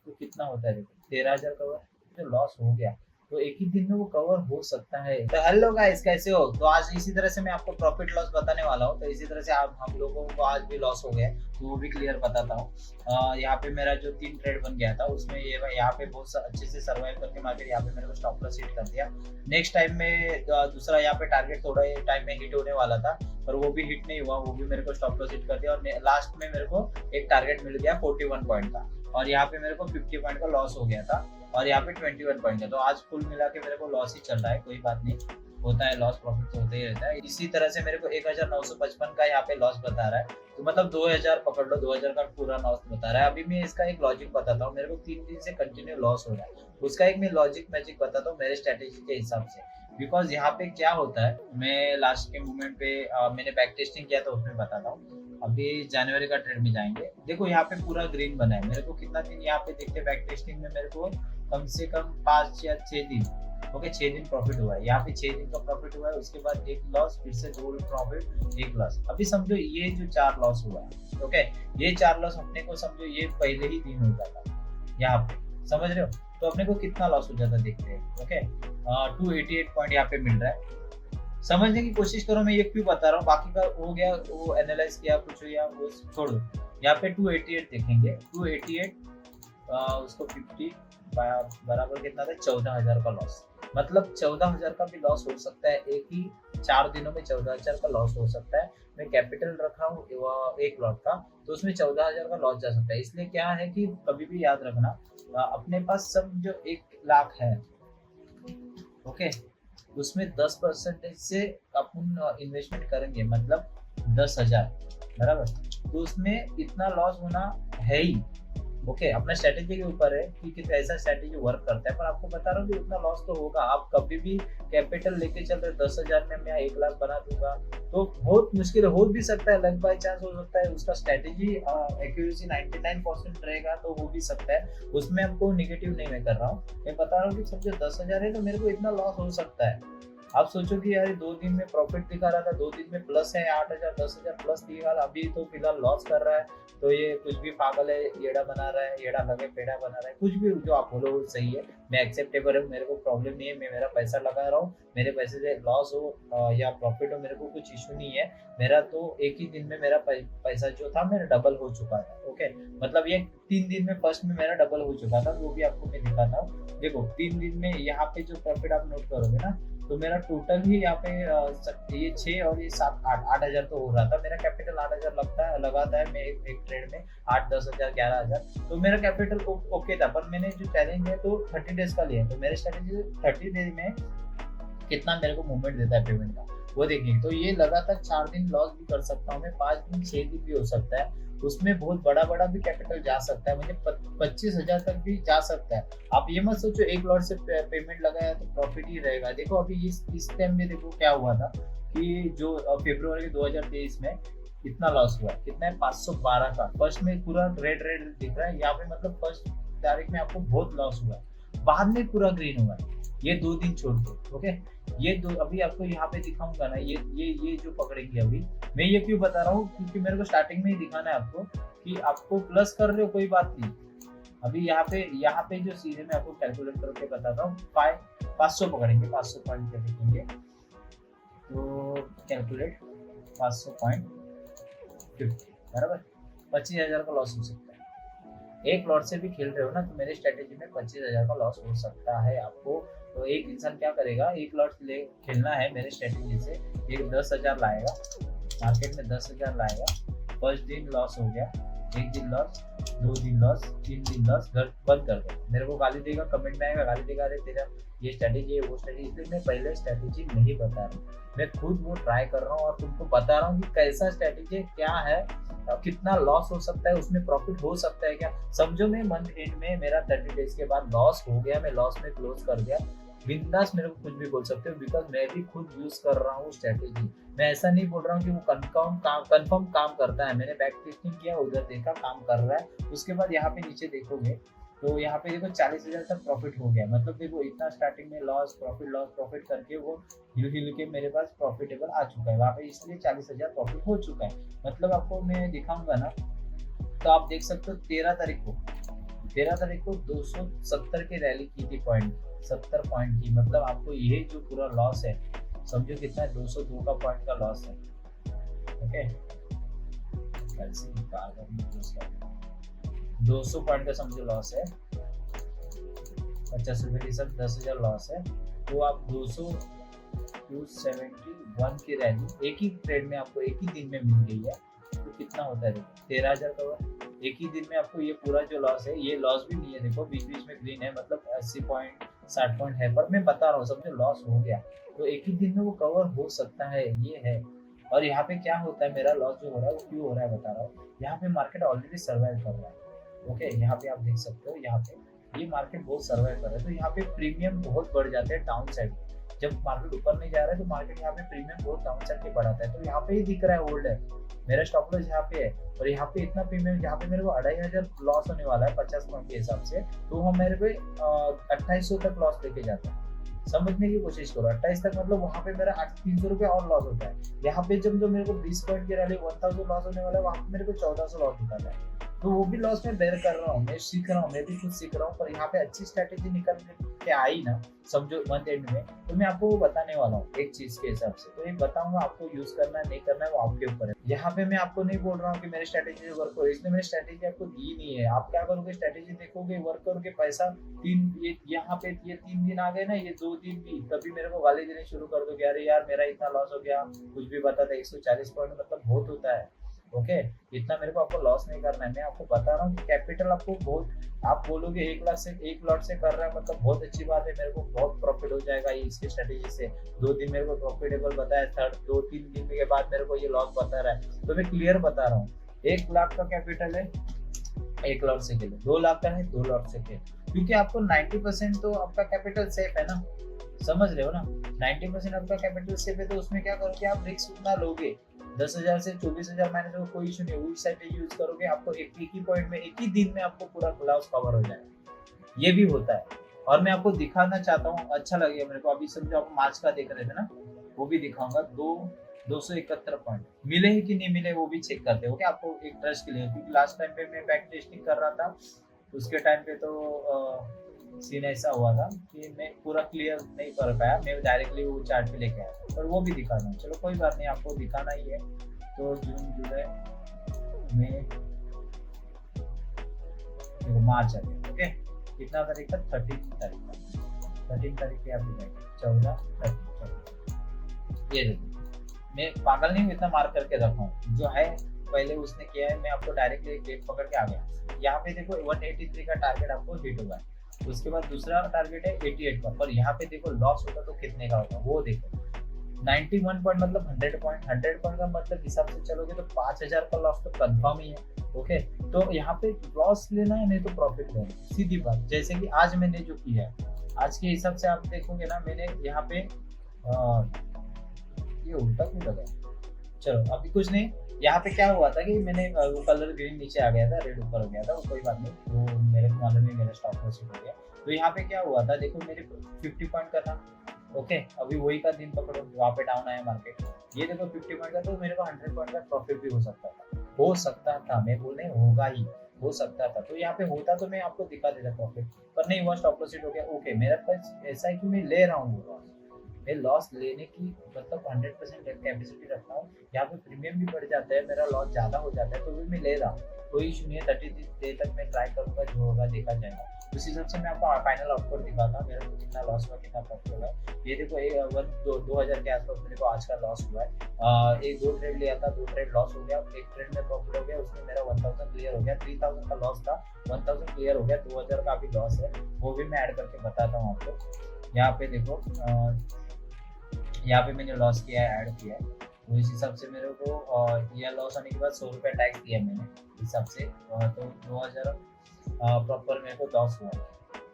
तो कितना होता है, देखो 13,000 कवर जो लॉस हो गया, तो एक ही दिन में वो कवर हो सकता है। तो हेलो गाइस, कैसे हो? तो आज इसी तरह से मैं आपको प्रॉफिट लॉस बताने वाला हूँ। तो इसी तरह से आप हम लोगों को आज भी लॉस हो गया, तो वो भी क्लियर बताता हूँ। यहाँ पे मेरा जो 3 ट्रेड बन गया था, उसमें ये यहाँ पे बहुत अच्छे से सर्वाइव करके मार्केट यहाँ पे मेरे को स्टॉप लॉस हिट कर दिया। नेक्स्ट टाइम में दूसरा यहाँ पे टारगेट थोड़ा टाइम में हिट होने वाला था, पर वो भी हिट नहीं हुआ, वो भी मेरे को स्टॉप लॉस हिट कर दिया। और लास्ट में मेरे को एक टारगेट मिल गया 41 पॉइंट का, और यहाँ पे मेरे को 50 पॉइंट का लॉस हो गया था, और यहाँ पे 21 पॉइंट है। तो आज कुल मिला के मेरे को लॉस ही चल रहा है, कोई बात नहीं, होता है, लॉस प्रॉफिट तो होता ही रहता है। इसी तरह से मेरे को 1955 का यहाँ पे लॉस बता रहा है, तो मतलब 2000 पकड़ लो, 2000 का पूरा लॉस बता रहा है। अभी मैं इसका एक लॉजिक बताता हूँ, मेरे को 3 दिन से कंटिन्यू लॉस हो रहा है, उसका एक मैं लॉजिक मैजिक बताता हूँ मेरे स्ट्रेटेजी के हिसाब से। बिकॉज यहाँ पे क्या होता है, मैं लास्ट के मोमेंट पे मैंने बैक टेस्टिंग किया, तो उसमें बताता हूँ। अभी जनवरी का ट्रेड में जाएंगे, देखो यहाँ पे पूरा ग्रीन बना है, मेरे को कितना दिन यहाँ पे देखते बैक टेस्टिंग में मेरे को कम से कम 5 या 6 दिन, ओके 6 दिन प्रॉफिट हुआ है। यहाँ पे 6 दिन का प्रॉफिट हुआ है, उसके बाद एक लॉस, फिर से 2 प्रॉफिट, एक लॉस। अभी समझो ये जो 4 लॉस हुआ है, ओके, ये 4 लॉस अपने को समझो ये पहले ही दिन हो जाता यहाँ पे, समझ रहे हो? तो अपने को कितना लॉस हो जाता देखते हैं, ओके। 288 पॉइंट यहाँ पे मिल रहा है, समझने की कोशिश करो, मैं ये क्यों बता रहा हूँ। बाकी का हो गया, वो एनालाइज किया कुछ या वो छोड़ो। यहाँ पे 288 देखेंगे, 288 उसको 50 बराबर कितना था, 14,000 का लॉस। मतलब 14,000 का भी लॉस हो सकता है, एक ही 4 दिनों में 14,000 का लॉस हो सकता है। मैं कैपिटल रखा हूँ एक लॉट का, तो उसमें 14,000 का लॉस जा सकता है। इसलिए क्या है कि कभी भी याद रखना, अपने पास सब जो 1 लाख है, ओके, उसमें 10% से अपन इन्वेस्टमेंट करेंगे, मतलब 10,000 बराबर, तो उसमें इतना लॉस होना है ही, ओके। अपना स्ट्रेटेजी के ऊपर है कि कैसा स्ट्रेटेजी वर्क करता है, पर आपको बता रहा हूँ कि उतना लॉस तो होगा। आप कभी भी कैपिटल लेके चल रहे 10,000 में मैं 1 लाख बना दूंगा, तो बहुत मुश्किल हो भी सकता है, लक बाय चांस हो सकता है, उसका स्ट्रेटेजी एक्यूरेसी 99% रहेगा, तो हो भी सकता है। उसमें आपको निगेटिव नहीं मैं कर रहा हूँ, मैं बता रहा हूँ कि समझो 10,000 है तो मेरे को इतना लॉस हो सकता है। आप सोचो कि यार 2 दिन में प्रॉफिट दिखा रहा था, 2 दिन में प्लस है 8,000 10,000 प्लस दिखा, अभी तो फिलहाल लॉस कर रहा है। तो ये कुछ भी पागल है, येड़ा बना रहा है, येड़ा लगे पेड़ा बना रहा है, कुछ भी जो आप बोलो वो सही है, मैं एक्सेप्टेबल है, मेरे को प्रॉब्लम नहीं है, मैं मेरा पैसा लगा रहा हूँ, मेरे पैसे से लॉस हो या प्रॉफिट हो, मेरे को कुछ इशू नहीं है। मेरा तो एक ही दिन में मेरा पैसा जो था मेरा डबल हो चुका है, ओके। मतलब ये 3 दिन में फर्स्ट में मेरा डबल हो चुका था, वो भी आपको मैं दिखाता हूँ। देखो 3 दिन में यहाँ पे जो प्रॉफिट आप नोट करोगे ना, तो मेरा टोटल ही यहाँ पे ये 6 और ये 7 8,000 तो हो रहा था। मेरा कैपिटल 8,000 लगाता है मैं एक ट्रेड में, 8-10,000 11,000, तो मेरा कैपिटल ओके था। पर मैंने जो चैलेंज है तो 30 डेज का लिया, तो मेरे स्ट्रेटेजी 30 डेज में कितना मेरे को मूवमेंट देता है पेमेंट का, वो देखिए। तो ये लगातार 4 दिन लॉस भी कर सकता हूँ मैं, 5 दिन 6 दिन भी हो सकता है, उसमें बहुत बड़ा बड़ा भी कैपिटल जा सकता है, मुझे 25,000 तक भी जा सकता है। आप ये मत सोचो एक लॉट से पेमेंट लगाया तो प्रॉफिट ही रहेगा। देखो अभी इस टाइम में देखो क्या हुआ था कि जो फरवरी 2023 में कितना लॉस हुआ, कितना है 512 का, फर्स्ट में पूरा रेड रेड दिख रहा है यहाँ पे, मतलब फर्स्ट तारीख में आपको बहुत लॉस हुआ है, बाद में पूरा ग्रीन हुआ है, ये 2 दिन छोड़ के, ओके। ये दो अभी आपको यहाँ पे दिखाऊंगा ना, ये जो पकड़ेंगे अभी, मैं ये क्यों बता रहा हूँ, क्योंकि मेरे को स्टार्टिंग में ही दिखाना है आपको कि आपको प्लस कर रहे हो कोई बात नहीं। अभी यहाँ पे जो सीधे मैं आपको कैलकुलेट करके बताता हूँ, 500 पकड़ेंगे, 500 पॉइंट पे देखेंगे, तो कैलकुलेट 500 पॉइंट 50 बराबर, 25,000 का लॉस हो सकता है। एक लॉट से भी खेल रहे हो ना, तो मेरे स्ट्रेटेजी में 25,000 का लॉस हो सकता है आपको। तो एक इंसान क्या करेगा, एक लॉट ले खेलना है मेरे स्ट्रेटेजी से, एक 10,000 लाएगा, मार्केट में 10,000 लाएगा, फर्स्ट दिन लॉस हो गया, एक दिन लॉस, 2 दिन लॉस, 3 दिन लॉस, घर बंद कर दो। मेरे को गाली देगा, कमेंट में आएगा, गाली देगा, अरे तेरा ये स्ट्रेटेजी है वो स्ट्रेटेजी, इसलिए मैं पहले स्ट्रेटेजी नहीं बता रहा हूँ, मैं खुद वो ट्राई कर रहा हूँ और तुमको बता रहा हूँ कि कैसा स्ट्रेटेजी क्या है, कितना लॉस हो सकता है, उसमें प्रॉफिट हो सकता है क्या। समझो मैं मंथ एंड में मेरा 30 डेज के बाद लॉस हो गया, मैं लॉस में क्लोज कर दिया, बिंदास मेरे को कुछ भी बोल सकते हो, बिकॉज मैं भी खुद यूज कर रहा हूँ स्ट्रेटेजी। मैं ऐसा नहीं बोल रहा हूँ कि वो कंफर्म काम करता है, मैंने बैक टेस्टिंग किया, उधर देखा काम कर रहा है। उसके बाद यहाँ पे नीचे देखोगे तो यहाँ पे देखो 40,000 तक प्रॉफिट हो गया, मतलब देखो इतना स्टार्टिंग में लॉस प्रॉफिट करके वो हिल के मेरे पास प्रॉफिटेबल आ चुका है वहाँ पे, इसलिए 40,000 प्रॉफिट हो चुका है। मतलब आपको मैं दिखाऊंगा ना, तो आप देख सकते हो 13 तारीख को 13 तारीख को 270 की रैली की थी पॉइंट, 70 पॉइंट की, मतलब आपको ये जो पूरा लॉस है समझो कितना है, 202 का पॉइंट का लॉस है। ओके 200 पॉइंट का समझो लॉस है, 50 रुपए की सब 10,000 लॉस है। तो आप 271 की रैली एक ही ट्रेड में आपको एक ही दिन में मिल गई है, तो कितना होता है देखो 13,000 कवर एक ही दिन में आपको। ये पूरा जो लॉस है ये लॉस भी नहीं है, देखो बीच बीच में ग्रीन है, मतलब 80 पॉइंट 60 पॉइंट है, पर मैं बता रहा हूँ समझो लॉस हो गया तो एक ही दिन में वो कवर हो सकता है, ये है। और यहाँ पे क्या होता है, मेरा लॉस जो हो रहा है वो क्यों हो रहा है बता रहा हूँ। यहाँ पे मार्केट ऑलरेडी सर्वाइव कर रहा है। ओके यहाँ पे आप देख सकते हो, यहाँ पे ये मार्केट बहुत सर्वाइव कर रहा है, तो यहाँ पे प्रीमियम बहुत बढ़ जाते हैं डाउन साइड। जब मार्केट ऊपर नहीं जा रहा है तो मार्केट यहाँ पे प्रीमियम बहुत डाउन साइड के बढ़ाता है, तो यहाँ पे ही दिख रहा है होल्ड है, मेरा स्टॉप लॉस यहाँ पे है। और यहाँ पे इतना प्रीमियम, यहाँ पे मेरे को 2,500 लॉस होने वाला है 50 पॉइंट के हिसाब से, तो हम मेरे पे 2,800 तक लॉस लेके जाता है। समझने की कोशिश करो, 28 तक मतलब वहाँ पे मेरा 300 रुपये और लॉस होता है। यहाँ पे जब जो मेरे को 20 पॉइंट की रैली 1000 लॉस होने वाला है, वहाँ पे मेरे को 1400 लॉस होता है। तो वो भी लॉस में बेर कर रहा हूँ, मैं सीख रहा हूँ, मैं भी खुद सीख रहा हूँ। पर यहाँ पे अच्छी स्ट्रेटेजी निकल के आई ना समझो मंथ एंड में, तो मैं आपको वो बताने वाला हूँ एक चीज के हिसाब से। तो ये बताऊंगा, आपको यूज करना है नहीं करना है वो आपके ऊपर है। यहाँ पे मैं आपको नहीं बोल रहा हूँ कि मेरी स्ट्रेटेजी वर्क हो, इसलिए मैंने स्ट्रेटेजी आपको दी नहीं है। आप क्या करोगे, स्ट्रेटेजी देखोगे, वर्क करोगे, पैसा यहाँ पे ये 3 दिन आ गए ना, ये 2 दिन भी, तभी मेरे को गाली देने शुरू कर दोगे, अरे यार मेरा इतना लॉस हो गया, कुछ भी बता था 140 पॉइंट मतलब बहुत होता है। ओके इतना मेरे को आपको लॉस नहीं करना है, मैं आपको बता रहा हूँ कि कैपिटल आपको बहुत, आप बोलोगे 1 लाख से 1 लॉट से कर रहा है मतलब बहुत अच्छी बात है, मेरे को बहुत प्रॉफिट हो जाएगा ये इसकी स्ट्रेटेजी से। 2 दिन मेरे को प्रॉफिटेबल बताया, थर्ड 2-3 दिन के बाद मेरे को ये लॉस बता रहा है, तो मैं क्लियर बता रहा हूँ। 1 लाख का कैपिटल है 1 लॉट से खेलो, 2 लाख का है 2 लॉट से खेलो, क्योंकि आपको 90% तो आपका कैपिटल सेफ है ना, समझ रहे हो ना। 90% आपका कैपिटल सेफ है, तो उसमें क्या करोगे आप, रिस्क उतना लोगे। 10,000 से 24,000 माइनस हो कोई इशू नहीं, वही स्ट्रेटेजी यूज करोगे, आपको एक ही पॉइंट में एक ही दिन में आपको पूरा लॉस कवर हो जाएगा, ये भी होता है। और मैं आपको दिखाना चाहता हूँ, अच्छा लगेगा मेरे को। अभी समझो आप मार्च का देख रहे थे ना, वो भी दिखाऊंगा। 271 पॉइंट मिले हैं कि नहीं मिले वो भी चेक करते हो क्या, आपको एक ट्रस्ट के लिए, क्योंकि लास्ट टाइम पे मैं बैक टेस्टिंग कर रहा था, उसके टाइम पे तो सीन ऐसा हुआ था कि मैं पूरा क्लियर नहीं कर पाया, मैं डायरेक्टली वो चार्ट पे लेके आया था, पर वो भी दिखाना है। चलो कोई बात नहीं, आपको दिखाना ही है। तो जून जुलाई मई मार्च आ गया। ओके कितना तारीख का, 13 तारीख का, 13 तारीख के आप 14 ये देखो, मैं पागल नहीं हूँ, इतना मार्क करके रखा हूँ, जो है पहले उसने किया है, मैं आपको डायरेक्टली एक डेट पकड़ के आ गया। यहाँ पे देखो 183 का टारगेट आपको हिट होगा, उसके बाद दूसरा टारगेट है 88 का, पर यहाँ पे देखो लॉस होगा तो कितने का होगा वो देखो, 91 पॉइंट मतलब 100 पॉइंट, 100 पॉइंट का मतलब हिसाब से चलोगे तो 5,000 का लॉस तो कंफर्म ही है। ओके तो यहाँ पे लॉस लेना है नहीं तो प्रॉफिट लेना है, सीधी बात। जैसे कि आज मैंने जो किया है, आज के हिसाब से आप देखोगे ना, मैंने यहाँ पे ये उल्टा क्यों लगा, चलो अभी कुछ नहीं। यहाँ पे क्या हुआ था कि मैंने वो कलर ग्रीन नीचे आ गया था, रेड ऊपर हो गया था, वो कोई बात नहीं, वो मेरे मालूम में मेरा स्टॉप लॉस हो गया। तो यहाँ पे क्या हुआ था देखो, मेरे 50 पॉइंट का था। ओके अभी वही का दिन पकड़ो, वहाँ पे डाउन आया मार्केट, ये देखो 50 पॉइंट का, तो मेरे को 100 पॉइंट का प्रॉफिट भी हो सकता था, मैं बोल रही होगा ही, हो सकता था। तो यहाँ पे होता तो मैं आपको दिखा देता प्रॉफिट, पर नहीं हुआ, स्टॉप लॉस हिट हो गया। ओके मेरा पास ऐसा है कि मैं ले रहा हूँ लॉस, मैं लॉस लेने की मतलब 100% कैपेसिटी रखता हूँ। यहाँ पे प्रीमियम भी बढ़ जाता है, मेरा लॉस ज्यादा हो जाता है, तो भी मैं ले रहा हूँ, कोई इशू नहीं है। 30 दिन तक मैं ट्राई करूंगा, जो होगा देखा जाएगा। उस हिसाब से मैं आपको फाइनल आउटपुट दिखाता हूँ, मेरे को कितना लॉस हुआ कितना प्रॉफिट हुआ। ये देखो 2,000 के आसपास मेरे को आज का लॉस हुआ है। एक 2 ट्रेड लिया था, 2 ट्रेड लॉस हो गया, एक ट्रेड में प्रॉफिट हो गया, उसमें मेरा 1000 क्लियर हो गया। 3000 का लॉस था, 1000 क्लियर हो गया, 2000 का भी लॉस है, वो भी मैं ऐड करके बताता हूँ आपको। यहाँ पे देखो यहाँ पे मैंने लॉस किया है, ऐड किया है, तो इस हिसाब से मेरे को यह लॉस होने के बाद 100 रुपये टैक्स दिया मैंने हिसाब से, तो 2000 प्रॉपर मेरे को लॉस हुआ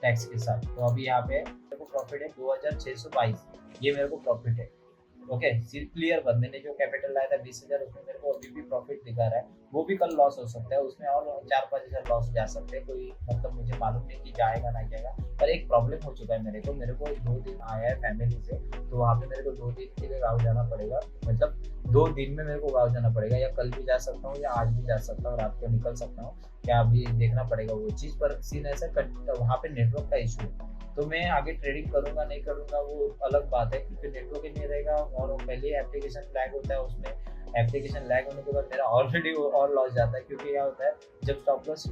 टैक्स के साथ। तो अभी यहाँ पे मेरे को प्रॉफिट है 2622, ये मेरे को प्रॉफिट है। ओके सिर्फ क्लियर बात, मैंने जो कैपिटल लाया था 20,000, उसमें मेरे को अभी भी प्रॉफिट दिखा रहा है वो भी कल लॉस हो सकता है, उसमें और 4-5 हज़ार लॉस जा सकते हैं, कोई मतलब मुझे मालूम नहीं कि जाएगा ना जाएगा। पर एक प्रॉब्लम हो चुका है मेरे को 2 दिन आया है फैमिली से, तो वहाँ पे मेरे को 2 दिन के लिए गाँव जाना पड़ेगा। मतलब 2 दिन में मेरे को गाँव जाना पड़ेगा, या कल भी जा सकता हूँ या आज भी जा सकता हूँ, रात को निकल सकता हूँ, क्या अभी देखना पड़ेगा वो चीज़। पर सीन ऐसा वहाँ पे नेटवर्क का इशू है, तो मैं आगे ट्रेडिंग करूँगा नहीं करूँगा वो अलग बात है, क्योंकि नेटवर्क ही नहीं रहेगा और पहले ही एप्लीकेशन लैग होता है उसमें। एप्लीकेशन लैग होने के बाद मेरा ऑलरेडी और लॉस जाता है, क्योंकि क्या होता है जब स्टॉप लॉस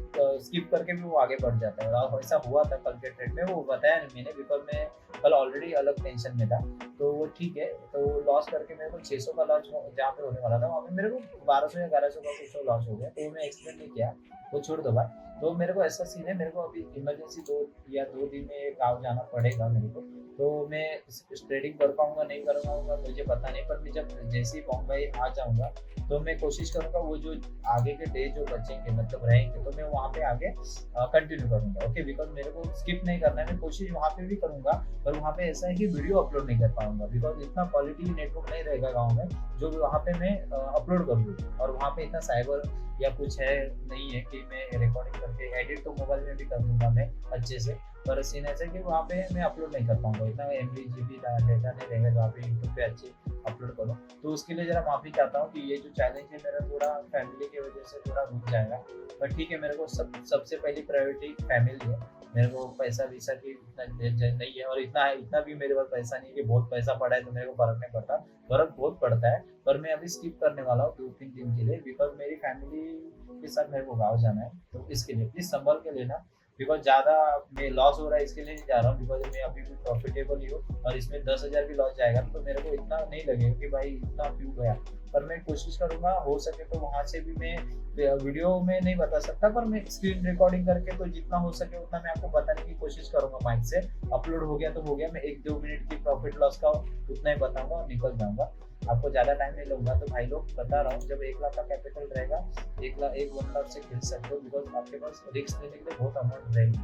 स्किप करके भी वो आगे बढ़ जाता है। और ऐसा हुआ था कल के ट्रेड में, वो बताया नहीं मैंने, बिकॉज मैं कल ऑलरेडी अलग टेंशन में था। तो वो ठीक है, तो लॉस करके मेरे को 600 का लॉस जहाँ पे होने वाला था वहाँ पे मेरे को 1200 या 1100 का कुछ लॉस हो गया, तो वो मैं एक्सप्लेन नहीं किया, वो छोड़ दो भाई। तो मेरे को ऐसा सीन है, मेरे को अभी इमरजेंसी 2 दिन में गाँव जाना पड़ेगा मेरे को। तो मैं ट्रेडिंग कर पाऊंगा नहीं कर पाऊंगा मुझे पता नहीं, पर मैं जब जैसे ही बॉम्बे आ जाऊंगा तो मैं कोशिश करूंगा वो जो आगे के डे जो बचेंगे मतलब रहेंगे, तो मैं वहाँ पे आगे कंटिन्यू करूंगा। ओके, बिकॉज मेरे को स्किप नहीं करना है, मैं कोशिश वहाँ पे भी करूंगा, पर वहाँ पे ऐसा है कि वीडियो अपलोड नहीं कर पाऊंगा, बिकॉज इतना क्वालिटी नेटवर्क नहीं रहेगा गाँव में जो वहाँ पे मैं अपलोड करूँगा। और वहाँ पे इतना साइबर या कुछ है नहीं है कि मैं रिकॉर्डिंग करके एडिट तो मोबाइल में भी कर दूंगा मैं अच्छे से, पर सीन ऐसा है कि वहाँ पे मैं अपलोड नहीं कर पाऊंगा, इतना MB GB डेटा नहीं रहेगा जहाँ पे यूट्यूब पे अच्छे अपलोड करूँ। तो उसके लिए जरा माफ़ी चाहता हूँ कि ये जो चैलेंज है मेरा थोड़ा फैमिली की वजह से थोड़ा रुक जाएगा, पर ठीक है, मेरे को सबसे पहली प्रायोरिटी फैमिली है। मेरे को पैसा वैसा की इतना नहीं है, और इतना भी मेरे पास पैसा नहीं है कि बहुत पैसा पड़ा है तो मेरे को फर्क नहीं पड़ता, फर्क बहुत पड़ता है। पर मैं अभी स्किप करने वाला हूँ 2-3 दिन के लिए, बिकॉज मेरी फैमिली के साथ मेरे को गाँव जाना है, तो इसके लिए प्लीज संभल के लेना। बिकॉज ज़्यादा मैं लॉस हो रहा है इसके लिए नहीं जा रहा हूँ, बिकॉज मैं अभी भी प्रॉफिटेबल ही हूँ, और इसमें 10,000 भी लॉस जाएगा तो मेरे को इतना नहीं लगेगा कि भाई इतना क्यों गया। पर मैं कोशिश करूंगा हो सके तो वहां से भी मैं वीडियो में नहीं बता सकता, पर मैं स्क्रीन रिकॉर्डिंग करके तो जितना हो सके उतना मैं आपको बताने की कोशिश करूंगा। माइक से अपलोड हो गया तो हो गया, मैं 1-2 मिनट की प्रॉफिट लॉस का उतना ही बताऊंगा और निकल जाऊंगा। आपको ज्यादा टाइम नहीं लूंगा। तो भाई लोग बता रहा हूँ, जब 1 लाख का कैपिटल रहेगा 1 लाख से खेल सकते हो, बिकॉज आपके पास रिस्क लेने के लिए बहुत अमाउंट रहेगी।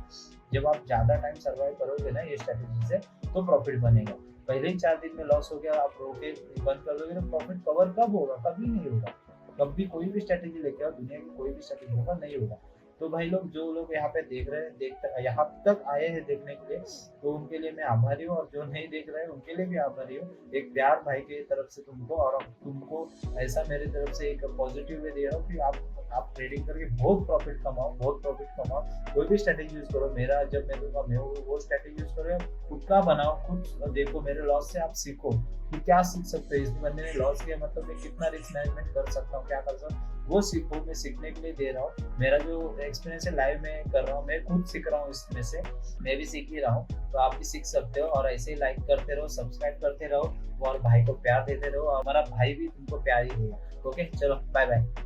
जब आप ज्यादा टाइम सर्वाइव करोगे ना ये स्ट्रेटेजी से तो प्रॉफिट बनेगा। पहले ही 4 दिन में लॉस हो गया, आप रोके बंद कर दोगे तो प्रॉफिट कवर कब होगा? कभी नहीं होगा। कभी कोई भी स्ट्रेटेजी लेके आओ, दुनिया की कोई भी स्ट्रेटेजी होगा नहीं होगा। तो भाई लोग, जो लोग यहाँ पे देख रहे हैं, देखते यहाँ तक आए हैं देखने के लिए, तो उनके लिए मैं आभारी हूँ, और जो नहीं देख रहे हैं उनके लिए भी आभारी हूँ। एक प्यार भाई की तरफ से तुमको, और तुमको ऐसा मेरी तरफ से एक पॉजिटिव वे दे रहा हूँ कि आप ट्रेडिंग करके बहुत प्रॉफिट कमाओ। कोई भी स्ट्रेटेजी यूज करो, मेरा जब मैं दूंगा मैं वो स्ट्रेटेजी यूज करो, खुद का बनाओ, खुद देखो, मेरे लॉस से आप सीखो कि क्या सीख सकते हो। इस बंदे ने लॉस किया मतलब मैं कितना रिस्क मैनेजमेंट कर सकता हूँ, क्या कर सकता हूँ, वो सीखो। मैं सीखने के लिए दे रहा हूँ, मेरा जो एक्सपीरियंस है लाइव में कर रहा हूँ, मैं खुद सीख रहा हूँ, इसमें से मैं भी सीख ही रहा हूँ। तो आप भी सीख सकते हो, और ऐसे ही लाइक करते रहो, सब्सक्राइब करते रहो, और भाई को प्यार देते रहो, और हमारा भाई भी तुमको प्यार ही देगा। ओके, चलो बाय बाय।